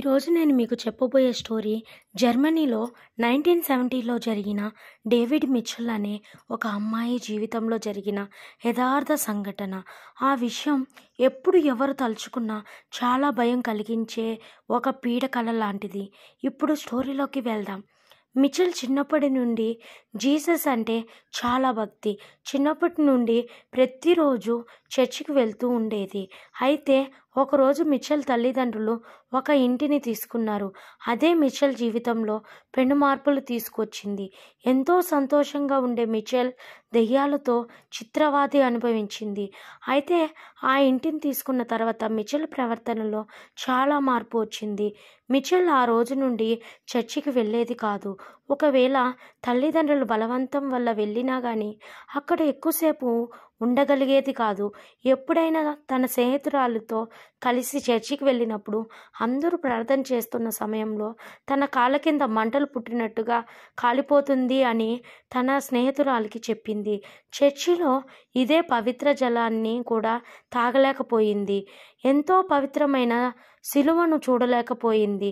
ఈరోజు నేను మీకు చెప్పబోయే స్టోరీ జర్మనీలో 1970లో జరిగిన డేవిడ్ మిచెల్ అనే ఒక అమ్మాయి జీవితంలో జరిగిన యథార్థ సంఘటన. ఆ విషయం ఎప్పుడు ఎవరు తలుచుకున్నా చాలా భయం కలిగించే ఒక పీడకల లాంటిది. ఇప్పుడు స్టోరీలోకి వెళ్దాం. మిచెల్ చిన్నప్పటి నుండి జీసస్ అంటే చాలా భక్తి. చిన్నప్పటి నుండి ప్రతిరోజు చర్చికి వెళ్తూ ఉండేది. అయితే ఒకరోజు మిచెల్ తల్లిదండ్రులు ఒక ఇంటిని తీసుకున్నారు. అదే మిచెల్ జీవితంలో పెను మార్పులు తీసుకొచ్చింది. ఎంతో సంతోషంగా ఉండే మిచెల్ దెయ్యాలతో చిత్రవాది అనుభవించింది. అయితే ఆ ఇంటిని తీసుకున్న తర్వాత మిచెల్ ప్రవర్తనలో చాలా మార్పు వచ్చింది. మిచెల్ ఆ రోజు నుండి చర్చికి వెళ్ళేది కాదు. ఒకవేళ తల్లిదండ్రులు బలవంతం వల్ల వెళ్ళినా కానీ అక్కడ ఎక్కువసేపు ఉండగలిగేది కాదు. ఎప్పుడైనా తన స్నేహితురాలతో కలిసి చర్చికి వెళ్ళినప్పుడు అందరూ ప్రార్థన చేస్తున్న సమయంలో తన కాళ్ళ కింద మంటలు పుట్టినట్టుగా కాలిపోతుంది అని తన స్నేహితురాలికి చెప్పింది. చర్చిలో ఇదే పవిత్ర జలాన్ని కూడా తాగలేకపోయింది. ఎంతో పవిత్రమైన సిలువను చూడలేకపోయింది.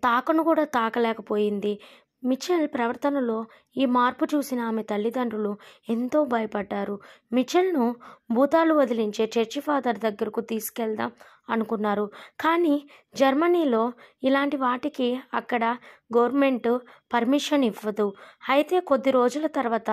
తాకను కూడా తాకలేకపోయింది. మిచెల్ ప్రవర్తనలో ఈ మార్పు చూసిన ఆమె తల్లిదండ్రులు ఎంతో భయపడ్డారు. మిచెల్ను భూతాలు వదిలించే చర్చి ఫాదర్ దగ్గరకు తీసుకెళ్దాం అనుకున్నారు. కానీ జర్మనీలో ఇలాంటి వాటికి అక్కడ గవర్నమెంట్ పర్మిషన్ ఇవ్వదు. అయితే కొద్ది రోజుల తర్వాత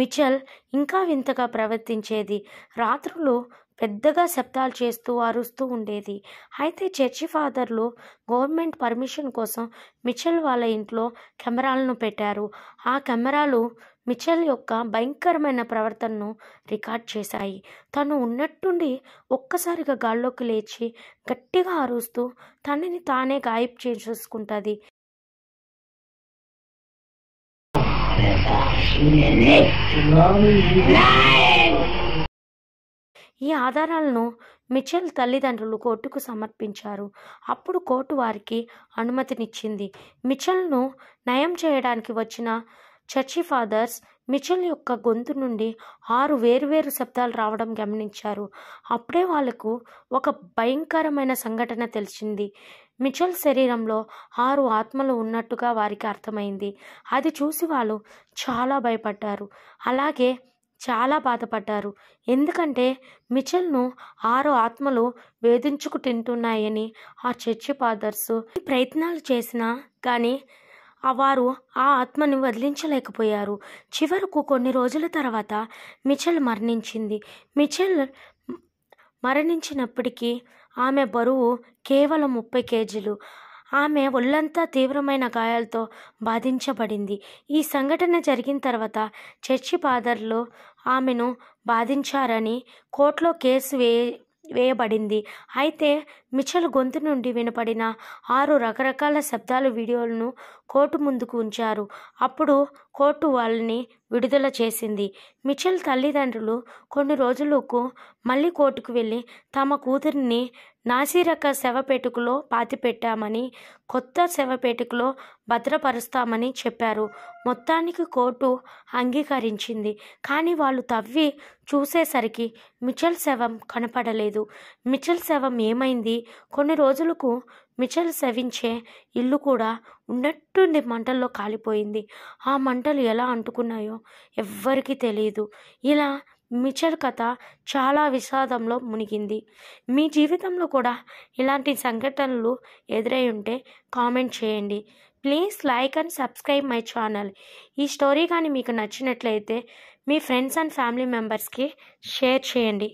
మిచెల్ ఇంకా వింతగా ప్రవర్తించేది. రాత్రులు పెద్దగా శబ్దాలు చేస్తూ అరుస్తూ ఉండేది. అయితే చర్చి ఫాదర్లు గవర్నమెంట్ పర్మిషన్ కోసం మిచెల్ వాళ్ళ ఇంట్లో కెమెరాలను పెట్టారు. ఆ కెమెరాలు మిచెల్ యొక్క భయంకరమైన ప్రవర్తనను రికార్డ్ చేశాయి. తను ఉన్నట్టుండి ఒక్కసారిగా గాల్లోకి లేచి గట్టిగా అరుస్తూ తనని తానే గాయబ్ చేసేసుకుంటుంది. ఈ ఆధారాలను మిచెల్ తల్లిదండ్రులు కోర్టుకు సమర్పించారు. అప్పుడు కోర్టు వారికి అనుమతినిచ్చింది. మిచెల్ను నయం చేయడానికి వచ్చిన చర్చి ఫాదర్స్ మిచెల్ యొక్క గొంతు నుండి 6 వేరువేరు శబ్దాలు రావడం గమనించారు. అప్పుడే వాళ్లకు ఒక భయంకరమైన సంఘటన తెలిసింది. మిచెల్ శరీరంలో 6 ఆత్మలు ఉన్నట్టుగా వారికి అర్థమైంది. అది చూసి వాళ్ళు చాలా భయపడ్డారు. అలాగే చాలా బాధపడ్డారు. ఎందుకంటే మిచెల్ను 6 ఆత్మలు వేధించుకు తింటున్నాయని ఆ చర్చి ఫాదర్స్ ప్రయత్నాలు చేసినా కానీ వారు ఆ ఆత్మని వదిలించలేకపోయారు. చివరకు కొన్ని రోజుల తర్వాత మిచెల్ మరణించింది. మిచెల్ మరణించినప్పటికీ ఆమె బరువు కేవలం 30 కేజీలు. ఆమె ఒళ్ళంతా తీవ్రమైన గాయాలతో బాధించబడింది. ఈ సంఘటన జరిగిన తర్వాత చర్చి ఫాదర్లు ఆమెను బాధించారని కోర్టులో కేసు వేయబడింది. అయితే మిచెల్ గొంతు నుండి వినపడిన 6 రకరకాల శబ్దాల వీడియోలను కోర్టు ముందుకు ఉంచారు. అప్పుడు కోర్టు వాళ్ళని విడుదల చేసింది. మిచెల్ తల్లిదండ్రులు కొన్ని రోజులకు మళ్ళీ కోర్టుకు వెళ్ళి తమ కూతురిని నాసిరక శవపేటికలో పాతిపెట్టామని, కొత్త శవపేటికలో భద్రపరుస్తామని చెప్పారు. మొత్తానికి కోర్టు అంగీకరించింది. కానీ వాళ్ళు తవ్వి చూసేసరికి మిచెల్ శవం కనపడలేదు. మిచెల్ శవం ఏమైంది? కొన్ని రోజులకు మిచెల్ శవించే ఇల్లు కూడా ఉన్నట్టుండి మంటల్లో కాలిపోయింది. ఆ మంటలు ఎలా అంటుకున్నాయో ఎవ్వరికీ తెలియదు. ఇలా మిచెల్ కథ చాలా విషాదంలో మునిగింది. మీ జీవితంలో కూడా ఇలాంటి సంఘటనలు ఎదురై ఉంటే కామెంట్ చేయండి. Please like and subscribe my channel. ఈ స్టోరీ కానీ మీకు నచ్చినట్లయితే మీ ఫ్రెండ్స్ అండ్ ఫ్యామిలీ మెంబర్స్కి షేర్ చేయండి.